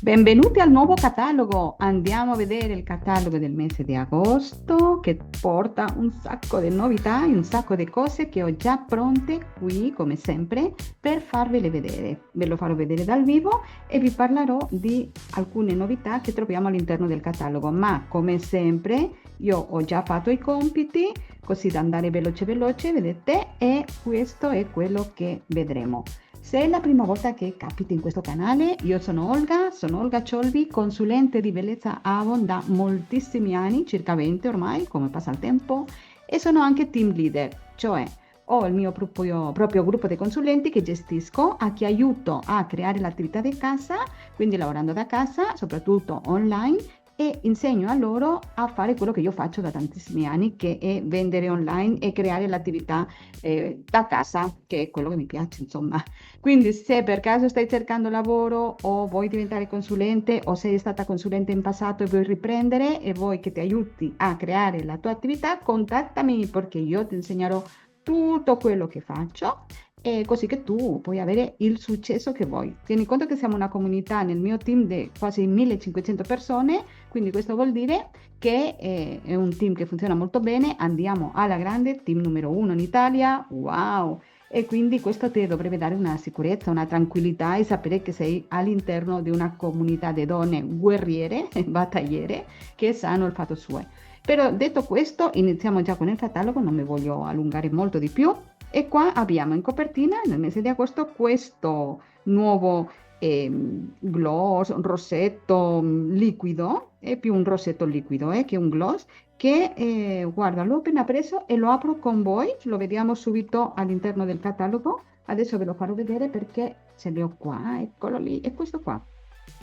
Benvenuti al nuovo catalogo. Andiamo a vedere il catalogo del mese di agosto che porta un sacco di novità e un sacco di cose che ho già pronte qui, come sempre, per farvele vedere. Ve lo farò vedere dal vivo e vi parlerò di alcune novità che troviamo all'interno del catalogo. Ma come sempre, io ho già fatto i compiti, così da andare veloce veloce, vedete, e questo è quello che vedremo. Se è la prima volta che capiti in questo canale, io sono Olga Ciolvi, consulente di bellezza Avon da moltissimi anni, circa 20 ormai, come passa il tempo, e sono anche team leader, cioè ho il mio proprio gruppo di consulenti che gestisco, a chi aiuto a creare l'attività di casa, quindi lavorando da casa, soprattutto online, e insegno a loro a fare quello che io faccio da tantissimi anni, che è vendere online e creare l'attività da casa, che è quello che mi piace, insomma. Quindi se per caso stai cercando lavoro o vuoi diventare consulente o sei stata consulente in passato e vuoi riprendere e vuoi che ti aiuti a creare la tua attività, contattami perché io ti insegnerò tutto quello che faccio e così che tu puoi avere il successo che vuoi. Tieni conto che siamo una comunità nel mio team di quasi 1500 persone, quindi questo vuol dire che è un team che funziona molto bene, andiamo alla grande, team numero uno in Italia, wow! E quindi questo ti dovrebbe dare una sicurezza, una tranquillità e sapere che sei all'interno di una comunità di donne guerriere, battagliere, che sanno il fatto suo. Però detto questo, iniziamo già con il catalogo, non mi voglio allungare molto di più. E qua abbiamo in copertina, nel mese di agosto, questo nuovo gloss, un rossetto liquido, è più un rossetto liquido che un gloss, che guarda, l'ho appena preso e lo apro con voi, lo vediamo subito all'interno del catalogo. Adesso ve lo farò vedere perché ce l'ho qua, eccolo lì, e questo qua.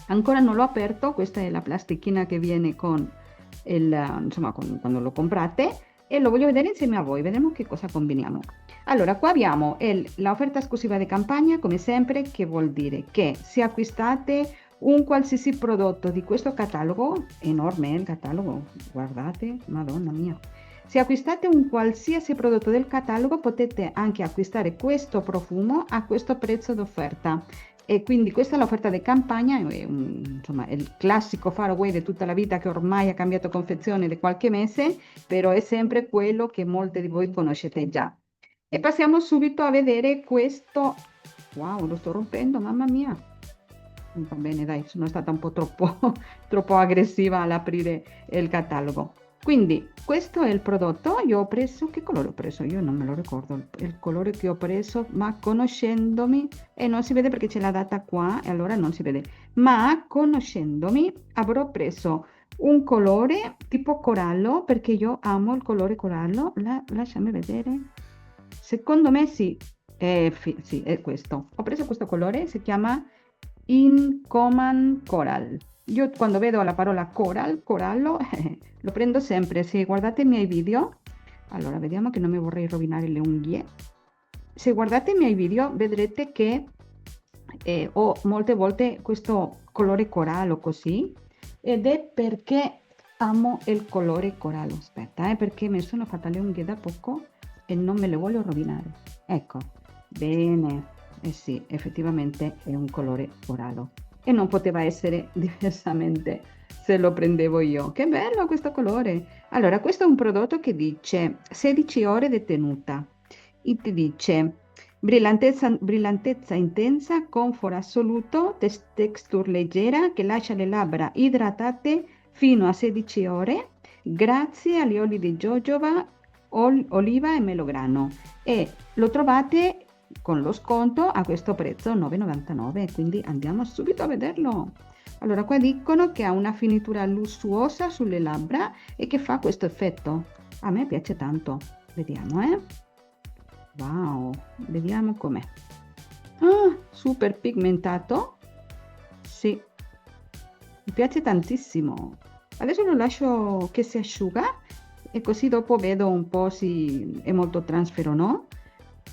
Ancora non l'ho aperto, questa è la plastichina che viene con insomma, quando lo comprate e lo voglio vedere insieme a voi, vedremo che cosa combiniamo. Allora, qua abbiamo l'offerta esclusiva di campagna, come sempre, che vuol dire che se acquistate un qualsiasi prodotto di questo catalogo, enorme il catalogo, guardate, madonna mia. Se acquistate un qualsiasi prodotto del catalogo potete anche acquistare questo profumo a questo prezzo d'offerta. E quindi questa è l'offerta di campagna, insomma, è il classico faraway di tutta la vita che ormai ha cambiato confezione di qualche mese, però è sempre quello che molte di voi conoscete già. E passiamo subito a vedere questo. Wow, lo sto rompendo, mamma mia. Va bene, dai, sono stata un po' troppo, troppo aggressiva all'aprire il catalogo. Quindi, questo è il prodotto. Io ho preso, che colore ho preso? Io non me lo ricordo il colore che ho preso, ma conoscendomi, e non si vede perché c'è la data qua, e allora non si vede. Ma conoscendomi, avrò preso un colore tipo corallo, perché io amo il colore corallo. Lasciami vedere. Secondo me sì, sì, è questo. Ho preso questo colore, si chiama Incoman Coral. Io quando vedo la parola coral, corallo, lo prendo sempre. Se guardate i miei video, allora vediamo che non mi vorrei rovinare le unghie. Se guardate i miei video vedrete che ho molte volte questo colore corallo così ed è perché amo il colore corallo. Aspetta, perché mi sono fatta le unghie da poco e non me le voglio rovinare. Ecco, bene. Eh sì, effettivamente è un colore corallo e non poteva essere diversamente se lo prendevo io. Che bello questo colore! Allora, questo è un prodotto che dice 16 ore di tenuta e ti dice brillantezza intensa, comfort assoluto, texture leggera che lascia le labbra idratate fino a 16 ore grazie agli oli di jojoba, oliva e melograno e lo trovate con lo sconto a questo prezzo 9,99, quindi andiamo subito a vederlo. Allora, qua dicono che ha una finitura lussuosa sulle labbra e che fa questo effetto. A me piace tanto. Vediamo, eh. Wow, vediamo com'è. Ah, super pigmentato. Sì, mi piace tantissimo. Adesso lo lascio che si asciuga e così dopo vedo un po' se è molto transfero o no,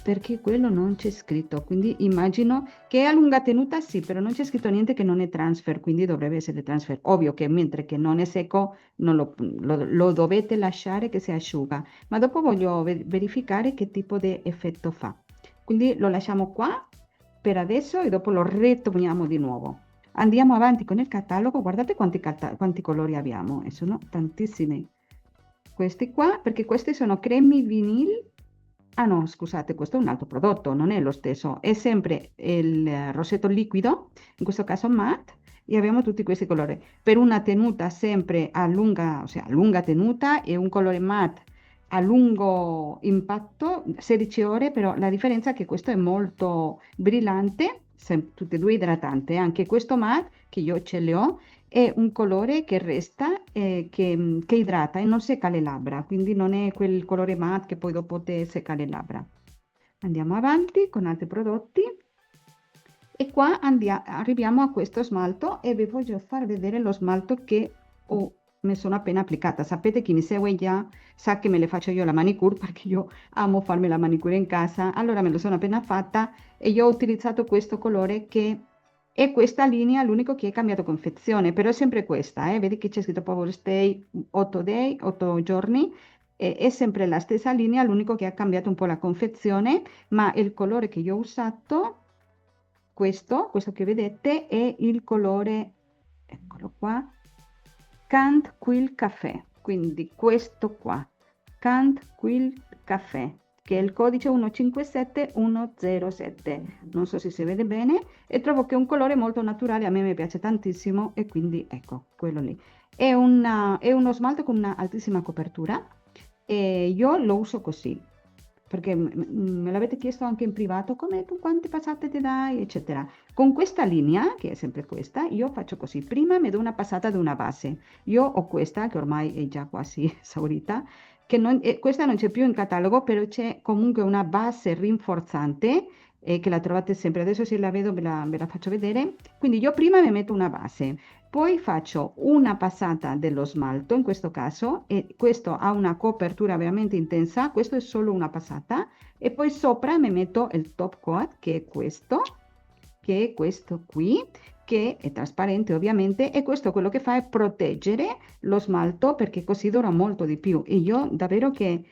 perché quello non c'è scritto, quindi immagino che è a lunga tenuta sì, però non c'è scritto niente che non è transfer, quindi dovrebbe essere transfer. Ovvio che mentre che non è secco non lo dovete lasciare che si asciuga, ma dopo voglio verificare che tipo di effetto fa. Quindi lo lasciamo qua per adesso e dopo lo ritorniamo di nuovo. Andiamo avanti con il catalogo, guardate quanti colori abbiamo, e sono tantissimi. Questi qua, perché questi sono cremi vinil. Ah no, scusate, questo è un altro prodotto, non è lo stesso, è sempre il rossetto liquido, in questo caso matte, e abbiamo tutti questi colori. Per una tenuta sempre a lunga, o sea, a lunga tenuta e un colore matte a lungo impatto, 16 ore, però la differenza è che questo è molto brillante, tutte e due idratante, anche questo matte, che io ce le ho, è un colore che resta, che idrata e non secca le labbra, quindi non è quel colore matte che poi dopo te secca le labbra. Andiamo avanti con altri prodotti e qua arriviamo a questo smalto e vi voglio far vedere lo smalto che mi sono appena applicata. Sapete chi mi segue già sa che me le faccio io la manicure perché io amo farmi la manicure in casa. Allora me lo sono appena fatta e io ho utilizzato questo colore che è questa linea, l'unico che è cambiato confezione, però è sempre questa, vedi che c'è scritto Power Stay 8 day, 8 giorni, è sempre la stessa linea, l'unico che ha cambiato un po' la confezione, ma il colore che io ho usato, questo che vedete, è il colore, eccolo qua, Cant Quill Café, quindi questo qua, Cant Quill Café, che è il codice 157107, non so se si vede bene, e trovo che è un colore molto naturale, a me mi piace tantissimo e quindi ecco, quello lì. È uno smalto con una altissima copertura e io lo uso così, perché me l'avete chiesto anche in privato, come tu quante passate ti dai, eccetera. Con questa linea, che è sempre questa, io faccio così, prima mi do una passata di una base. Io ho questa, che ormai è già quasi esaurita, questa non c'è più in catalogo, però c'è comunque una base rinforzante, che la trovate sempre. Adesso se la vedo ve la faccio vedere. Quindi io prima mi metto una base, poi faccio una passata dello smalto, in questo caso, e questo ha una copertura veramente intensa, questo è solo una passata, e poi sopra mi metto il top coat, che è questo qui, che è trasparente ovviamente, e questo quello che fa è proteggere lo smalto perché così dura molto di più. E io davvero che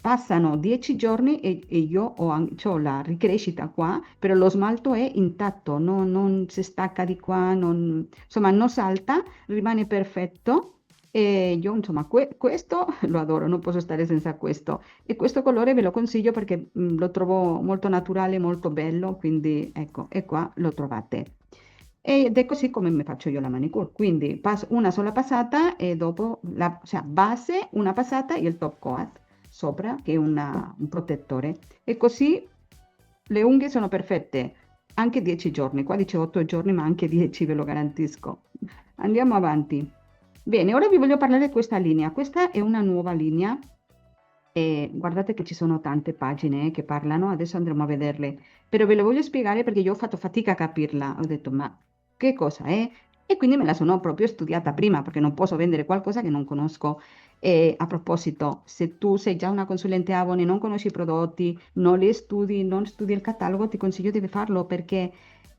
passano 10 giorni e io c'ho la ricrescita qua, però lo smalto è intatto, non si stacca di qua, insomma non salta, rimane perfetto. E io insomma questo lo adoro, non posso stare senza questo. E questo colore ve lo consiglio perché lo trovo molto naturale, molto bello, quindi ecco, e qua lo trovate. Ed è così come mi faccio io la manicure, quindi una sola passata e dopo cioè base, una passata e il top coat sopra che è un protettore. E così le unghie sono perfette, anche 10 giorni, qua dice 8 giorni ma anche 10 ve lo garantisco. Andiamo avanti. Bene, ora vi voglio parlare di questa linea. Questa è una nuova linea e guardate che ci sono tante pagine che parlano, adesso andremo a vederle, però ve lo voglio spiegare perché io ho fatto fatica a capirla. Ho detto, ma che cosa è? E quindi me la sono proprio studiata prima perché non posso vendere qualcosa che non conosco. E a proposito, se tu sei già una consulente Avon e non conosci i prodotti, non li studi, non studi il catalogo, ti consiglio di farlo perché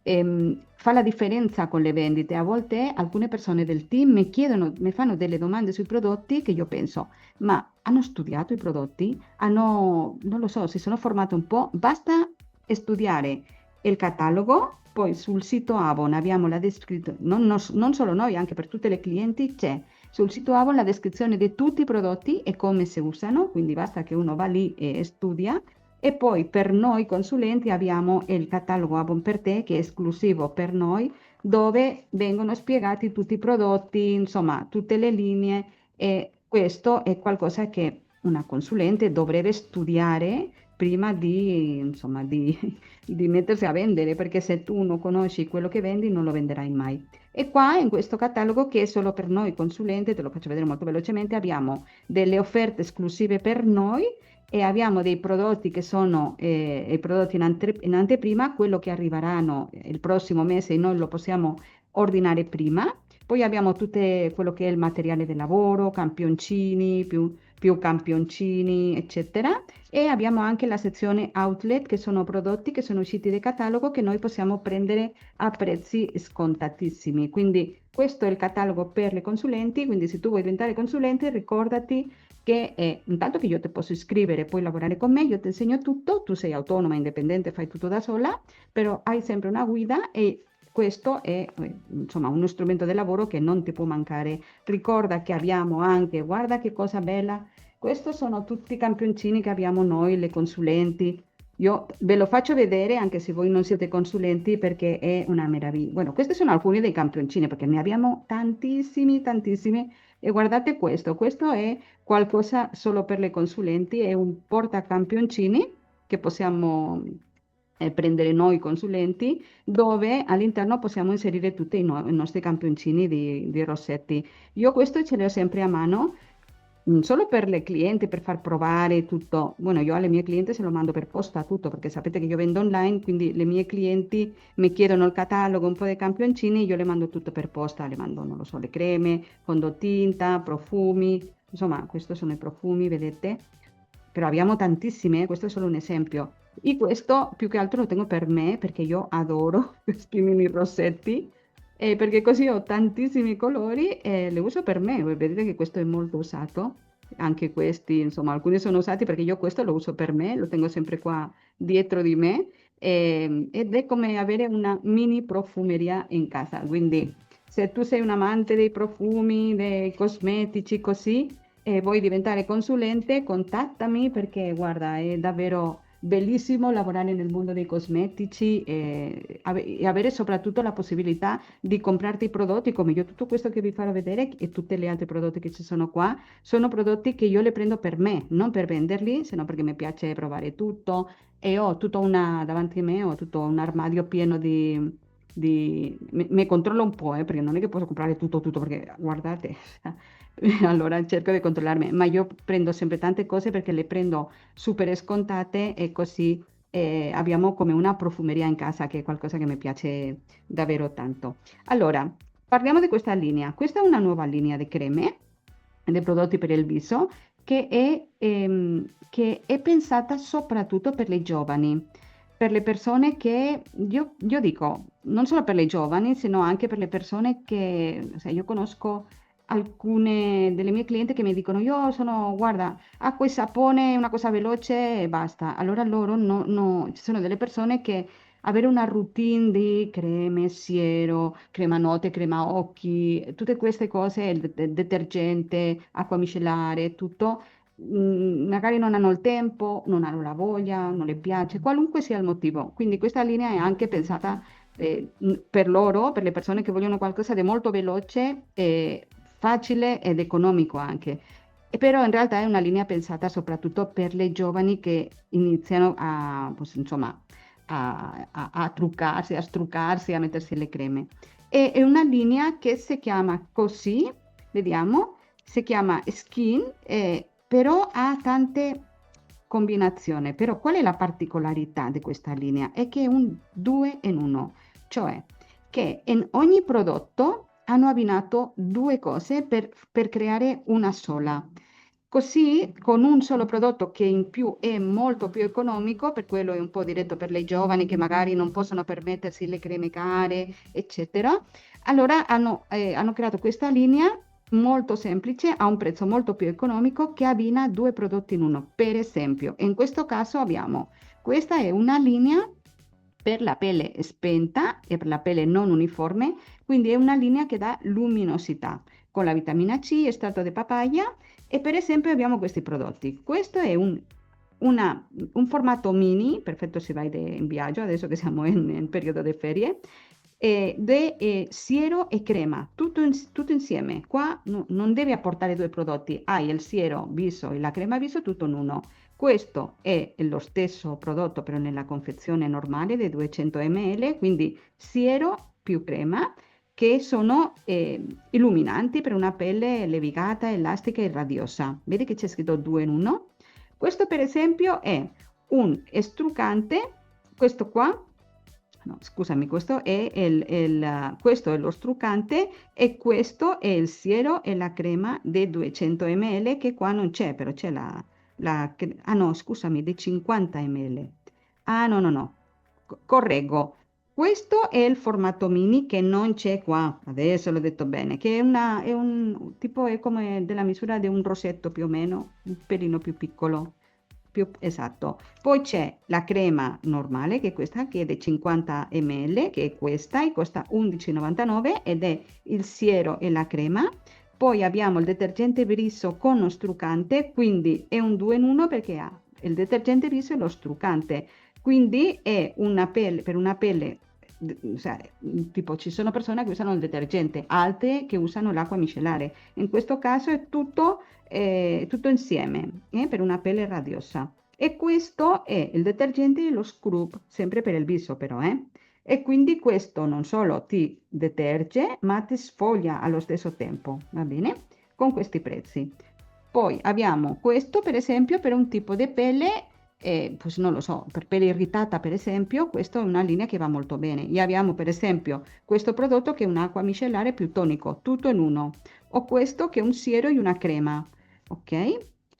fa la differenza con le vendite. A volte alcune persone del team mi chiedono, mi fanno delle domande sui prodotti che io penso, ma hanno studiato i prodotti? Non lo so, si sono formate un po'. Basta studiare il catalogo, poi sul sito Avon abbiamo la descrizione, non solo noi, anche per tutte le clienti c'è sul sito Avon la descrizione di tutti i prodotti e come si usano, quindi basta che uno va lì e studia. E poi per noi consulenti abbiamo il catalogo Avon per te che è esclusivo per noi, dove vengono spiegati tutti i prodotti, insomma, tutte le linee e questo è qualcosa che una consulente dovrebbe studiare prima di, insomma, di mettersi a vendere, perché se tu non conosci quello che vendi non lo venderai mai. E qua in questo catalogo che è solo per noi consulenti, te lo faccio vedere molto velocemente, abbiamo delle offerte esclusive per noi e abbiamo dei prodotti che sono i prodotti in anteprima, quello che arriveranno il prossimo mese e noi lo possiamo ordinare prima. Poi abbiamo tutto quello che è il materiale del lavoro, campioncini, più campioncini, eccetera. E abbiamo anche la sezione outlet, che sono prodotti che sono usciti dal catalogo che noi possiamo prendere a prezzi scontatissimi. Quindi questo è il catalogo per le consulenti, quindi se tu vuoi diventare consulente, ricordati che intanto che io ti posso iscrivere, puoi lavorare con me, io ti insegno tutto, tu sei autonoma, indipendente, fai tutto da sola, però hai sempre una guida e questo è insomma uno strumento di lavoro che non ti può mancare. Ricorda che abbiamo anche, guarda che cosa bella, questi sono tutti i campioncini che abbiamo noi, le consulenti. Io ve lo faccio vedere anche se voi non siete consulenti perché è una meraviglia. Bueno, questi sono alcuni dei campioncini perché ne abbiamo tantissimi, tantissimi. E guardate questo è qualcosa solo per le consulenti, è un portacampioncini che possiamo prendere noi consulenti, dove all'interno possiamo inserire tutti i nostri campioncini di rossetti. Io questo ce l'ho sempre a mano, solo per le clienti, per far provare tutto. Bueno, io alle mie clienti se lo mando per posta tutto, perché sapete che io vendo online, quindi le mie clienti mi chiedono il catalogo, un po' di campioncini, io le mando tutto per posta, le mando, non lo so, le creme, fondotinta, profumi, insomma, questi sono i profumi, vedete? Però abbiamo tantissime, questo è solo un esempio. E questo più che altro lo tengo per me, perché io adoro questi mini rossetti, perché così ho tantissimi colori e le uso per me. Voi vedete che questo è molto usato, anche questi, insomma, alcuni sono usati perché io questo lo uso per me, lo tengo sempre qua dietro di me, ed è come avere una mini profumeria in casa. Quindi se tu sei un amante dei profumi, dei cosmetici, così, e vuoi diventare consulente, contattami perché guarda, è davvero bellissimo lavorare nel mondo dei cosmetici e avere soprattutto la possibilità di comprarti i prodotti come io. Tutto questo che vi farò vedere e tutti gli altri prodotti che ci sono qua sono prodotti che io le prendo per me, non per venderli, sino perché mi piace provare tutto e ho tutto una, davanti a me, ho tutto un armadio pieno mi controllo un po', perché non è che posso comprare tutto, perché guardate, allora cerco di controllarmi, ma io prendo sempre tante cose perché le prendo super scontate e così abbiamo come una profumeria in casa che è qualcosa che mi piace davvero tanto. Allora, parliamo di questa linea. Questa è una nuova linea di creme, dei prodotti per il viso, che è pensata soprattutto per le giovani, per le persone che, io dico, non solo per le giovani, sino anche per le persone che, io conosco alcune delle mie clienti che mi dicono, io sono, guarda, acqua e sapone è una cosa veloce e basta. Allora loro, ci sono delle persone che avere una routine di creme, siero, crema notte, crema occhi, tutte queste cose, detergente, acqua micellare, tutto, magari non hanno il tempo, non hanno la voglia, non le piace, qualunque sia il motivo. Quindi questa linea è anche pensata per loro, per le persone che vogliono qualcosa di molto veloce, facile ed economico anche. E però in realtà è una linea pensata soprattutto per le giovani che iniziano a, pues, insomma, a truccarsi, a struccarsi, a mettersi le creme. È una linea che si chiama così, vediamo, si chiama Skin, però ha tante combinazioni. Però qual è la particolarità di questa linea? È che è un 2 in 1, cioè che in ogni prodotto hanno abbinato due cose per creare una sola. Così, con un solo prodotto che in più è molto più economico, per quello è un po' diretto per le giovani che magari non possono permettersi le creme care, eccetera. Allora hanno creato questa linea molto semplice a un prezzo molto più economico che abbina due prodotti in uno. Per esempio, in questo caso abbiamo, questa è una linea per la pelle spenta e per la pelle non uniforme, quindi è una linea che dà luminosità con la vitamina C, estratto di papaya e per esempio abbiamo questi prodotti. Questo è un formato mini, perfetto se vai in viaggio, adesso che siamo in periodo di ferie, di siero e crema, tutto insieme. Qua non devi apportare due prodotti, hai il siero viso e la crema viso tutto in uno. Questo è lo stesso prodotto però nella confezione normale di 200 ml, quindi siero più crema, che sono illuminanti per una pelle levigata, elastica e radiosa. Vedi che c'è scritto 2 in 1? Questo per esempio è un struccante, questo qua, no, scusami, questo è lo struccante e questo è il siero e la crema dei 200 ml che qua non c'è, però c'è ah no, scusami, dei 50 ml. Ah no, no, no, correggo. Questo è il formato mini che non c'è qua, adesso l'ho detto bene, che è un tipo, è come della misura di un rosetto più o meno, un pelino più piccolo. esatto. Poi c'è la crema normale, che è questa, che è di 50 ml, che è questa, e costa 11,99 ed è il siero e la crema. Poi abbiamo il detergente viso con lo struccante, quindi è un 2 in 1 perché ha il detergente viso e lo struccante. Quindi è una pelle, per una pelle, cioè, tipo ci sono persone che usano il detergente, altre che usano l'acqua micellare. In questo caso è tutto insieme, per una pelle radiosa. E questo è il detergente e lo scrub, sempre per il viso però, eh. E quindi questo non solo ti deterge, ma ti sfoglia allo stesso tempo, va bene? Con questi prezzi. Poi abbiamo questo, per esempio, per un tipo di pelle, pues non lo so, per pelle irritata, per esempio, questa è una linea che va molto bene. E abbiamo, per esempio, questo prodotto che è un'acqua micellare più tonico, tutto in uno. O questo che è un siero e una crema, ok?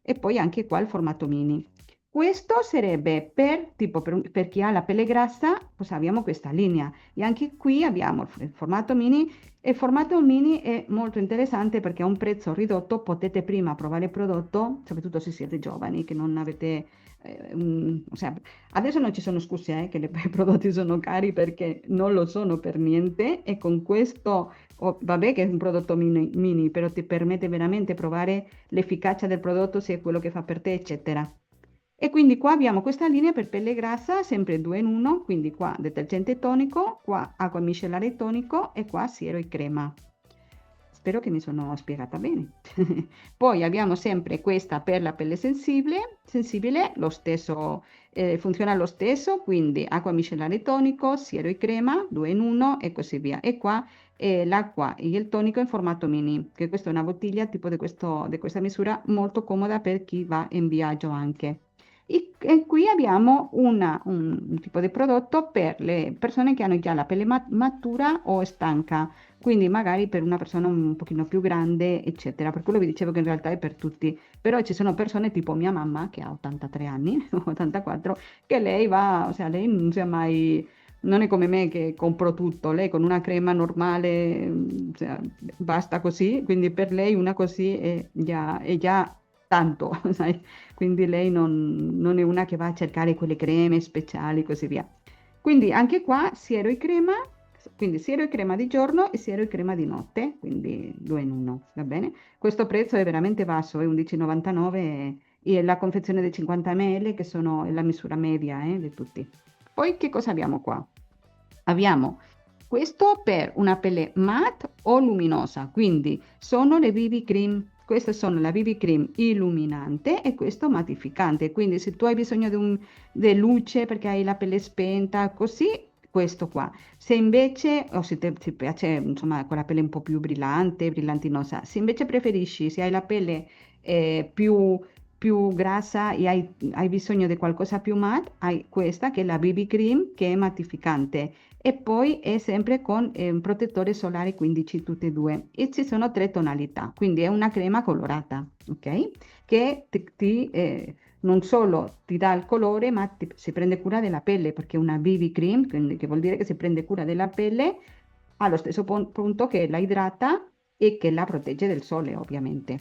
E poi anche qua il formato mini. Questo sarebbe per, tipo, per chi ha la pelle grassa, pues abbiamo questa linea. E anche qui abbiamo il formato mini e il formato mini è molto interessante perché a un prezzo ridotto potete prima provare il prodotto, soprattutto se siete giovani, che non avete... o sea, adesso non ci sono scuse che i prodotti sono cari perché non lo sono per niente e con questo, vabbè che è un prodotto mini, però ti permette veramente provare l'efficacia del prodotto, se è quello che fa per te, eccetera. E quindi qua abbiamo questa linea per pelle grassa, sempre 2 in 1, quindi qua detergente tonico, qua acqua micellare tonico e qua siero e crema. Spero che mi sono spiegata bene. Poi abbiamo sempre questa per la pelle sensibile, lo stesso, funziona lo stesso, quindi acqua micellare tonico, siero e crema, 2 in 1 e così via. E qua l'acqua e il tonico in formato mini, che questa è una bottiglia tipo di questa misura molto comoda per chi va in viaggio anche. E qui abbiamo un tipo di prodotto per le persone che hanno già la pelle matura o stanca, quindi magari per una persona un pochino più grande, eccetera. Per quello vi dicevo che in realtà è per tutti, però ci sono persone tipo mia mamma che ha 83 anni, 84, che lei va, o sea, lei non sia mai... Non è come me che compro tutto, lei con una crema normale, cioè, basta così, quindi per lei una così è già tanto, sai? Quindi lei non è una che va a cercare quelle creme speciali e così via. Quindi anche qua siero e crema, quindi siero e crema di giorno e siero e crema di notte, quindi due in uno, va bene? Questo prezzo è veramente basso, è 11,99 e la confezione dei 50 ml che sono la misura media di tutti. Poi che cosa abbiamo qua? Abbiamo questo per una pelle matte o luminosa, quindi sono le BB cream. Queste sono la BB cream illuminante e questo mattificante. Quindi se tu hai bisogno di luce perché hai la pelle spenta, così, questo qua. Se invece, o se ti piace, insomma, quella pelle un po' più brillante, brillantinosa, se invece preferisci, se hai la pelle più grassa e hai bisogno di qualcosa più matte, hai questa che è la BB cream che è mattificante e poi è sempre con un protettore solare 15 tutte e due e ci sono tre tonalità, quindi è una crema colorata, ok? Che non solo ti dà il colore, ma si prende cura della pelle perché è una BB cream, quindi, che vuol dire che si prende cura della pelle allo stesso punto che la idrata e che la protegge del sole, ovviamente.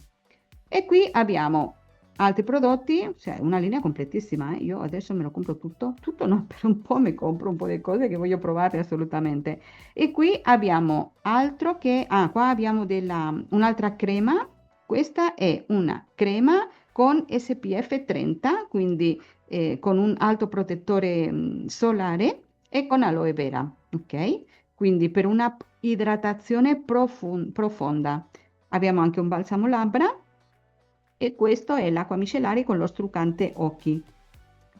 E qui abbiamo altri prodotti, cioè una linea completissima. Io adesso me lo compro tutto, tutto no, per un po' mi compro un po' di cose che voglio provare assolutamente. E qui abbiamo altro che, qua abbiamo un'altra crema. Questa è una crema con SPF 30, quindi con un alto protettore solare e con aloe vera, ok? Quindi per una idratazione profonda. Abbiamo anche un balsamo labbra e questo è l'acqua micellare con lo struccante occhi.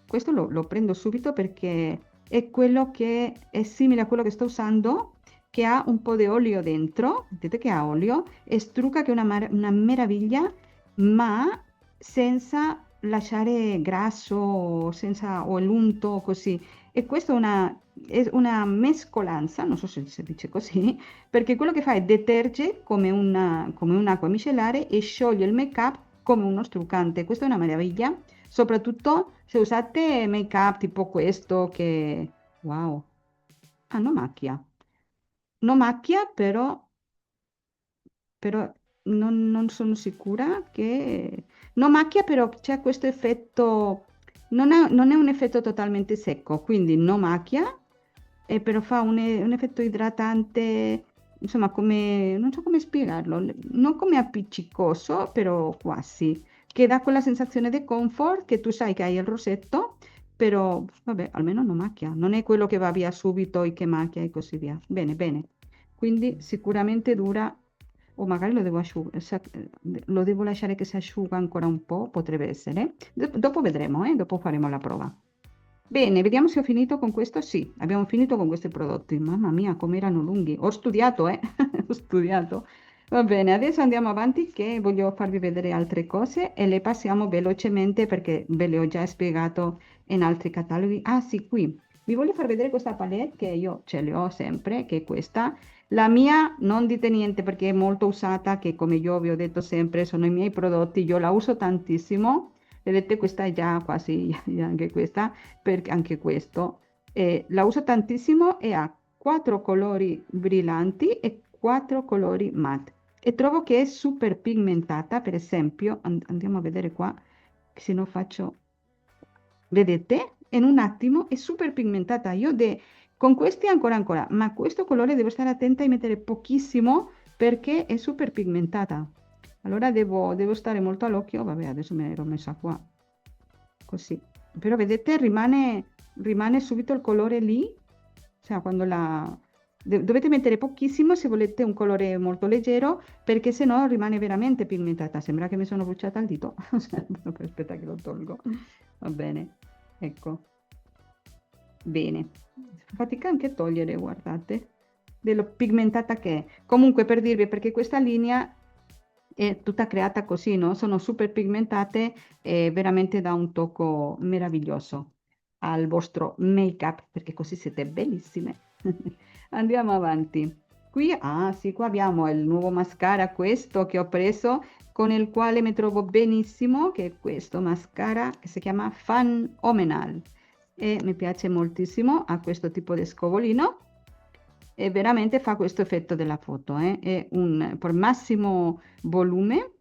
Questo lo prendo subito perché è quello che è simile a quello che sto usando, che ha un po' di olio dentro, vedete che ha olio, e strucca che è una meraviglia, ma senza lasciare grasso, senza o l'unto così. E questa è una mescolanza, non so se si dice così, perché quello che fa è deterge come un'acqua micellare e scioglie il make-up come uno struccante. Questa è una meraviglia, soprattutto se usate make-up tipo questo che... Wow! Ah, non macchia. Non macchia, però non sono sicura che... Non macchia, però c'è questo effetto non è un effetto totalmente secco, quindi non macchia, però fa un effetto idratante, insomma, come, non so come spiegarlo, non come appiccicoso, però quasi, che dà quella sensazione di comfort che tu sai che hai il rossetto, però vabbè, almeno non macchia, non è quello che va via subito e che macchia e così via. Bene, bene. Quindi sicuramente dura, o magari lo devo asciugare, lo devo lasciare che si asciuga ancora un po', potrebbe essere. Dopo vedremo, dopo faremo la prova. Bene, vediamo se ho finito con questo. Sì, abbiamo finito con questi prodotti. Mamma mia, come erano lunghi. Ho studiato, eh? Ho studiato. Va bene, adesso andiamo avanti che voglio farvi vedere altre cose e le passiamo velocemente perché ve le ho già spiegato in altri cataloghi. Ah, sì, qui. Vi voglio far vedere questa palette che io ce le ho sempre, che è questa. La mia non dite niente perché è molto usata, che come io vi ho detto sempre sono i miei prodotti, io la uso tantissimo. Vedete, questa è già quasi, anche questa perché anche questo la uso tantissimo e ha quattro colori brillanti e quattro colori matte e trovo che è super pigmentata. Per esempio, andiamo a vedere qua, se no faccio, vedete, in un attimo è super pigmentata. Con questi ancora, ma questo colore devo stare attenta e mettere pochissimo perché è super pigmentata. Allora devo stare molto all'occhio. Vabbè, adesso me l'ero messa qua così. Però vedete, rimane subito il colore lì, cioè quando dovete mettere pochissimo se volete un colore molto leggero, perché se no rimane veramente pigmentata. Sembra che mi sono bruciata il dito. Aspetta che lo tolgo. Va bene, ecco, bene. Fatica anche a togliere, guardate, dello pigmentata che è. Comunque per dirvi, perché questa linea è tutta creata così, no? Sono super pigmentate e veramente dà un tocco meraviglioso al vostro make-up, perché così siete bellissime. Andiamo avanti. Qui, ah sì, qua abbiamo il nuovo mascara, questo che ho preso, con il quale mi trovo benissimo, che è questo mascara che si chiama Phenomenal e mi piace moltissimo, ha questo tipo di scovolino e veramente fa questo effetto della foto, è per massimo volume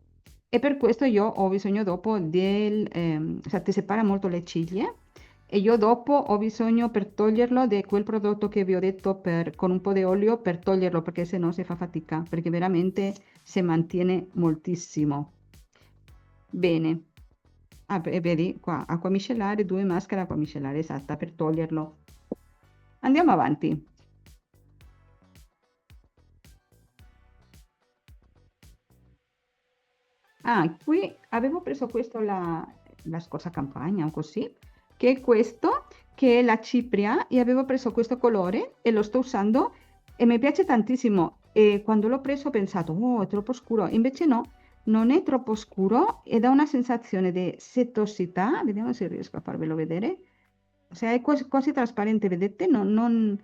e per questo io ho bisogno dopo cioè ti separa molto le ciglia e io dopo ho bisogno per toglierlo di quel prodotto che vi ho detto con un po' di olio per toglierlo perché se no si fa fatica, perché veramente si mantiene moltissimo. Bene. Ah, vedi qua, acqua micellare, due maschere acqua micellare, esatta, per toglierlo. Andiamo avanti. Ah, qui avevo preso questo la scorsa campagna o così, che è questo, che è la cipria, e avevo preso questo colore e lo sto usando e mi piace tantissimo. E quando l'ho preso ho pensato, oh, è troppo scuro. Invece no, non è troppo scuro e dà una sensazione di setosità. Vediamo se riesco a farvelo vedere. Se è quasi trasparente, vedete, non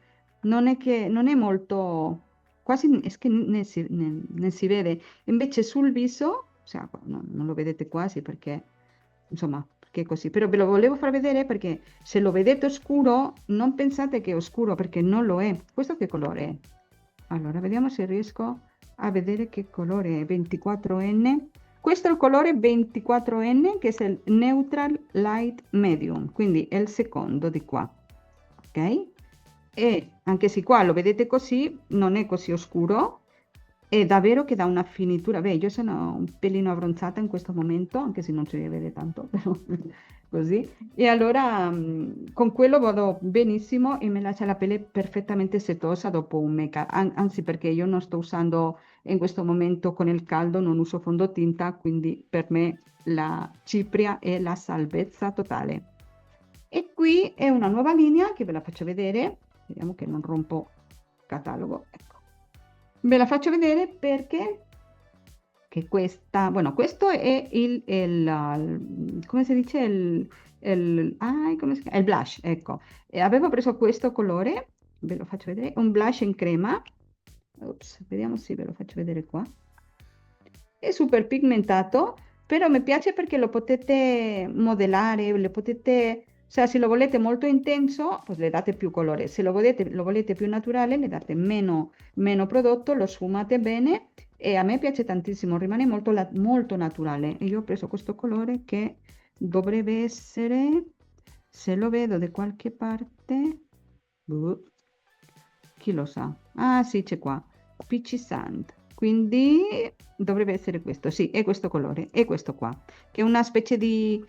è che non è molto, quasi è che ne si vede. Invece sul viso, cioè, non lo vedete quasi perché, insomma, perché è così. Però ve lo volevo far vedere perché se lo vedete oscuro, non pensate che è oscuro perché non lo è. Questo che colore è? Allora, vediamo se riesco a vedere che colore è. 24N. Questo è il colore 24N, che è il Neutral Light Medium, quindi è il secondo di qua. Ok? E anche se qua lo vedete così, non è così oscuro, è davvero che dà una finitura. Beh, io sono un pelino abbronzata in questo momento, anche se non si vede tanto, però così. E allora con quello vado benissimo e mi lascia la pelle perfettamente setosa dopo un make-up. Anzi, perché io non sto usando in questo momento con il caldo, non uso fondotinta, quindi per me la cipria è la salvezza totale. E qui è una nuova linea che ve la faccio vedere. Vediamo che non rompo catalogo. Ecco. Ve la faccio vedere perché che questa, bueno, questo è come si dice, come si chiama? Il blush, ecco. E avevo preso questo colore, ve lo faccio vedere, un blush in crema. Ops, vediamo se ve lo faccio vedere qua. È super pigmentato, però mi piace perché lo potete modellare, lo potete, o sea, se lo volete molto intenso, pues le date più colore, se lo volete più naturale, le date meno prodotto, lo sfumate bene e a me piace tantissimo, rimane molto naturale. E io ho preso questo colore che dovrebbe essere, se lo vedo da qualche parte, boh, chi lo sa? Ah, sì, c'è qua. PC Sand. Quindi dovrebbe essere questo, sì, è questo colore, è questo qua, che è una specie di,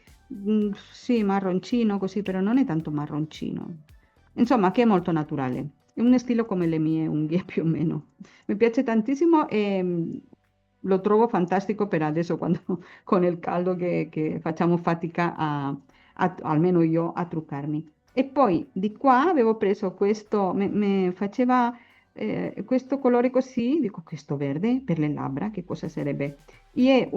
sì, marroncino così, però non è tanto marroncino. Insomma, che è molto naturale. È un stile come le mie unghie più o meno. Mi piace tantissimo e lo trovo fantastico per adesso quando con il caldo che facciamo fatica almeno io, a truccarmi. E poi di qua avevo preso questo, mi faceva questo colore così, dico questo verde per le labbra, che cosa sarebbe? E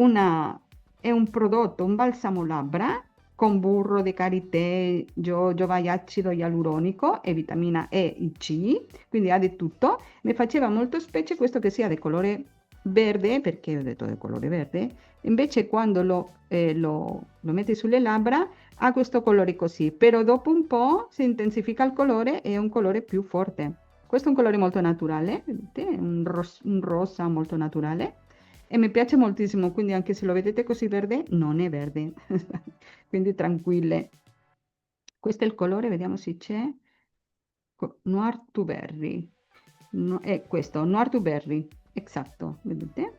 è un prodotto, un balsamo labbra con burro di karité, giova acido ialuronico e vitamina E e C, quindi ha di tutto. Mi faceva molto specie questo che sia di colore verde, perché ho detto del colore verde, invece quando lo metti sulle labbra ha questo colore così, però dopo un po' si intensifica il colore e è un colore più forte. Questo è un colore molto naturale, vedete? Un rosa molto naturale e mi piace moltissimo, quindi anche se lo vedete così verde, non è verde, quindi tranquille. Questo è il colore, vediamo se c'è. Noir to Berry. È questo, Noir to Berry, esatto, vedete?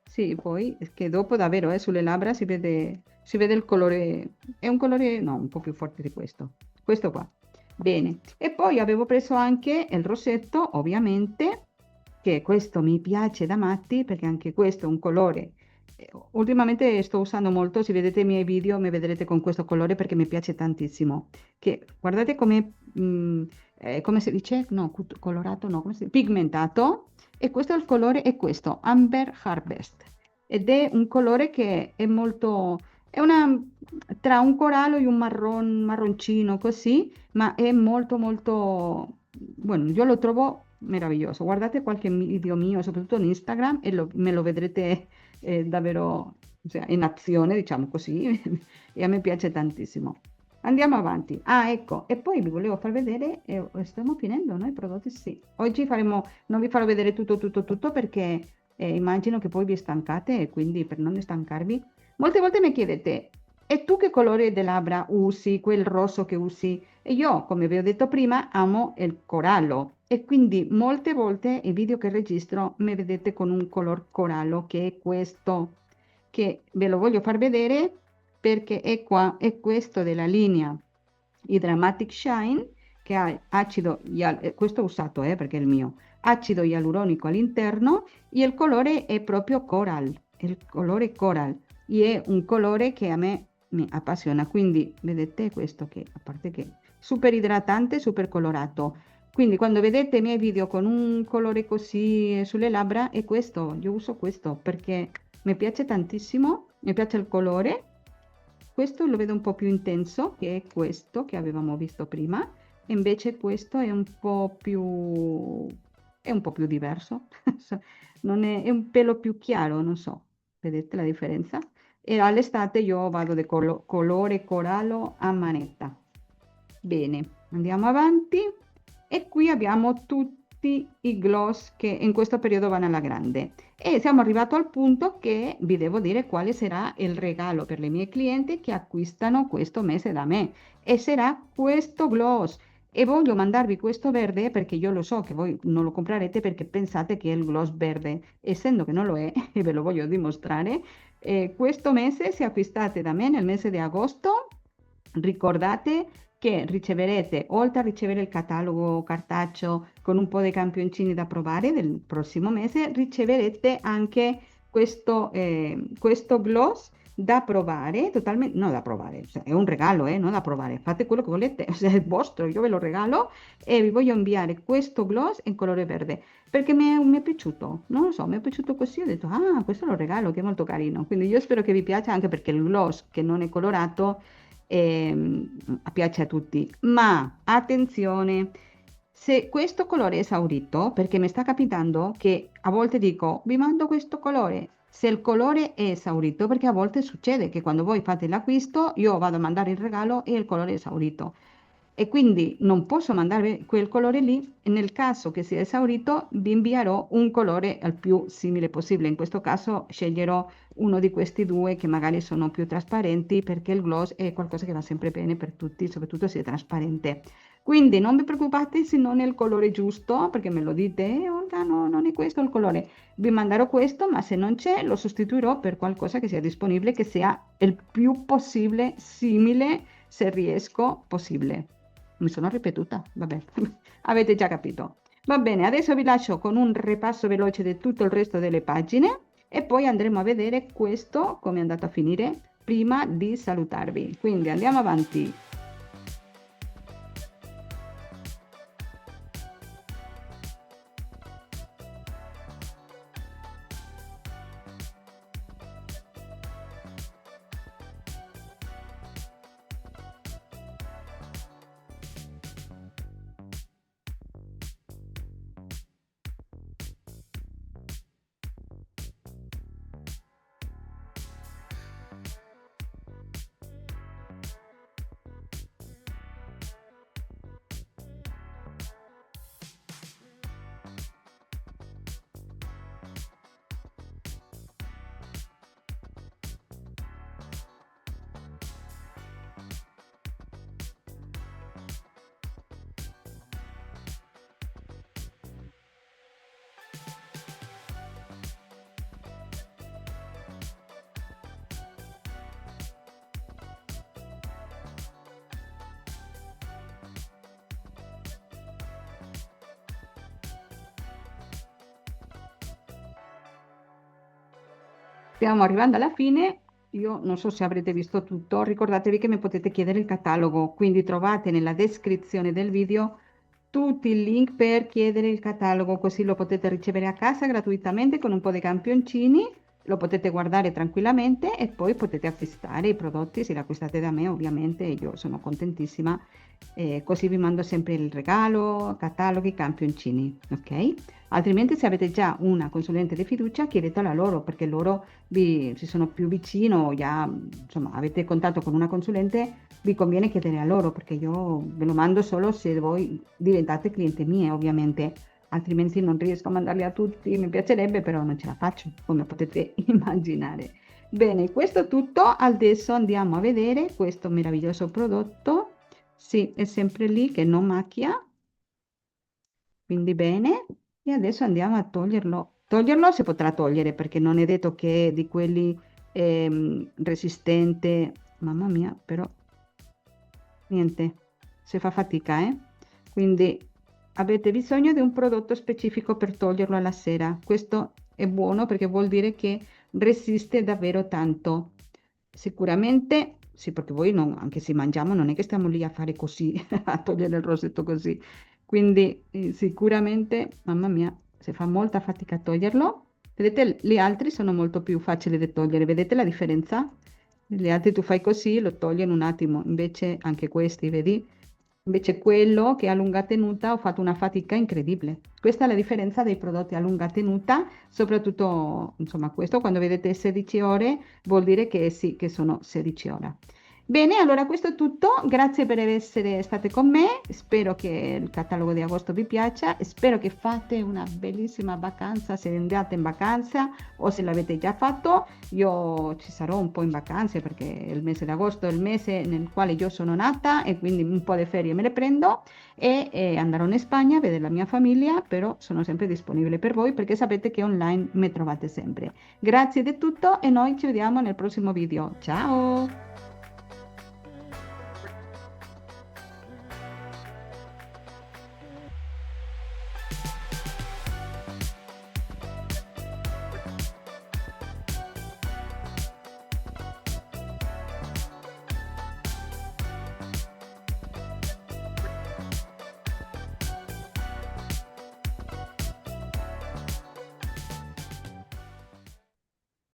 Sì, poi è che dopo davvero sulle labbra si vede il colore, è un colore no, un po' più forte di questo qua. Bene, e poi avevo preso anche il rossetto, ovviamente, che questo mi piace da matti perché anche questo è un colore. Ultimamente sto usando molto, se vedete i miei video mi vedrete con questo colore perché mi piace tantissimo. Che guardate come si dice? No, colorato, no, come si dice? Pigmentato. E questo è il colore, è questo, Amber Harvest. Ed è un colore che è molto, è una, tra un corallo e un marroncino così, ma è molto molto, bueno, io lo trovo meraviglioso. Guardate qualche video mio, soprattutto in Instagram, e me lo vedrete davvero, cioè, in azione, diciamo così, e a me piace tantissimo. Andiamo avanti. Ah, ecco, e poi vi volevo far vedere, stiamo finendo noi prodotti? Sì. Oggi non vi farò vedere tutto perché immagino che poi vi stancate e quindi per non stancarvi, molte volte mi chiedete, e tu che colore di labbra usi, quel rosso che usi? E io, come vi ho detto prima, amo il corallo e quindi molte volte i video che registro mi vedete con un color corallo che è questo, che ve lo voglio far vedere perché è qua, è questo della linea i Dramatic Shine che ha questo ho usato perché è il mio, acido ialuronico all'interno e il colore è proprio coral, il colore coral e è un colore che a me mi appassiona, quindi vedete questo che a parte che è super idratante, super colorato. Quindi quando vedete i miei video con un colore così sulle labbra è questo, io uso questo perché mi piace tantissimo, mi piace il colore. Questo lo vedo un po' più intenso, che è questo che avevamo visto prima, e invece questo è un po' più diverso, non è, è un pelo più chiaro, non so, vedete la differenza? E all'estate io vado di colore corallo a manetta. Bene, andiamo avanti. E qui abbiamo tutti i gloss che in questo periodo vanno alla grande. E siamo arrivati al punto che vi devo dire quale sarà il regalo per le mie clienti che acquistano questo mese da me. E sarà questo gloss. E voglio mandarvi questo verde perché io lo so che voi non lo comprerete perché pensate che è il gloss verde, essendo che non lo è, e ve lo voglio dimostrare. Questo mese, se acquistate da me nel mese di agosto, ricordate che riceverete, oltre a ricevere il catalogo cartaceo con un po' di campioncini da provare del prossimo mese, riceverete anche questo gloss da provare, totalmente, no da provare, cioè, è un regalo, non da provare, fate quello che volete, se è vostro, io ve lo regalo e vi voglio inviare questo gloss in colore verde, perché mi è piaciuto, non lo so, mi è piaciuto così, ho detto, ah, questo lo regalo, che è molto carino, quindi io spero che vi piaccia anche perché il gloss che non è colorato piace a tutti, ma attenzione, se questo colore è esaurito, perché mi sta capitando che a volte dico, vi mando questo colore, se il colore è esaurito, perché a volte succede che quando voi fate l'acquisto, io vado a mandare il regalo e il colore è esaurito. e quindi non posso mandare quel colore lì. E nel caso che sia esaurito, vi invierò un colore al più simile possibile. In questo caso sceglierò uno di questi due che magari sono più trasparenti, perché il gloss è qualcosa che va sempre bene per tutti, soprattutto se è trasparente. Quindi non vi preoccupate se non è il colore giusto, perché me lo dite, Olga, no, non è questo il colore. Vi manderò questo, ma se non c'è, lo sostituirò per qualcosa che sia disponibile, che sia il più possibile simile, se riesco, possibile. Mi sono ripetuta, vabbè, avete già capito. Va bene, adesso vi lascio con un ripasso veloce di tutto il resto delle pagine e poi andremo a vedere questo come è andato a finire prima di salutarvi. Quindi andiamo avanti. Stiamo arrivando alla fine. Io non so se avrete visto tutto, ricordatevi che mi potete chiedere il catalogo, quindi trovate nella descrizione del video tutti i link per chiedere il catalogo, così lo potete ricevere a casa gratuitamente con un po' di campioncini, lo potete guardare tranquillamente e poi potete acquistare i prodotti. Se li acquistate da me, ovviamente io sono contentissima, così vi mando sempre il regalo, cataloghi, campioncini, ok? Altrimenti, se avete già una consulente di fiducia, chiedetela a loro, perché loro si sono più vicino, già insomma avete contatto con una consulente, vi conviene chiedere a loro, perché io ve lo mando solo se voi diventate cliente mie, ovviamente, altrimenti non riesco a mandarli a tutti. Mi piacerebbe, però non ce la faccio, come potete immaginare. Bene, questo è tutto. Adesso andiamo a vedere questo meraviglioso prodotto. Sì, è sempre lì che non macchia, quindi bene. E adesso andiamo a toglierlo. Toglierlo si potrà togliere, perché non è detto che è di quelli resistente. Mamma mia, però niente, si fa fatica, eh? Quindi avete bisogno di un prodotto specifico per toglierlo alla sera. Questo è buono perché vuol dire che resiste davvero tanto. Sicuramente, sì, perché voi anche se mangiamo, non è che stiamo lì a fare così, a togliere il rosetto così. Quindi sicuramente, mamma mia, si fa molta fatica a toglierlo. Vedete, gli altri sono molto più facili da togliere. Vedete la differenza? Gli altri tu fai così, lo togli in un attimo. Invece anche questi, vedi? Invece quello che è a lunga tenuta ho fatto una fatica incredibile. Questa è la differenza dei prodotti a lunga tenuta, soprattutto, insomma, questo quando vedete 16 ore vuol dire che sì, che sono 16 ore. Bene, allora questo è tutto. Grazie per essere state con me. Spero che il catalogo di agosto vi piaccia e spero che fate una bellissima vacanza se andate in vacanza o se l'avete già fatto. Io ci sarò un po' in vacanze perché il mese di agosto è il mese nel quale io sono nata e quindi un po' di ferie me le prendo e andrò in Spagna a vedere la mia famiglia, però sono sempre disponibile per voi perché sapete che online mi trovate sempre. Grazie di tutto e noi ci vediamo nel prossimo video. Ciao!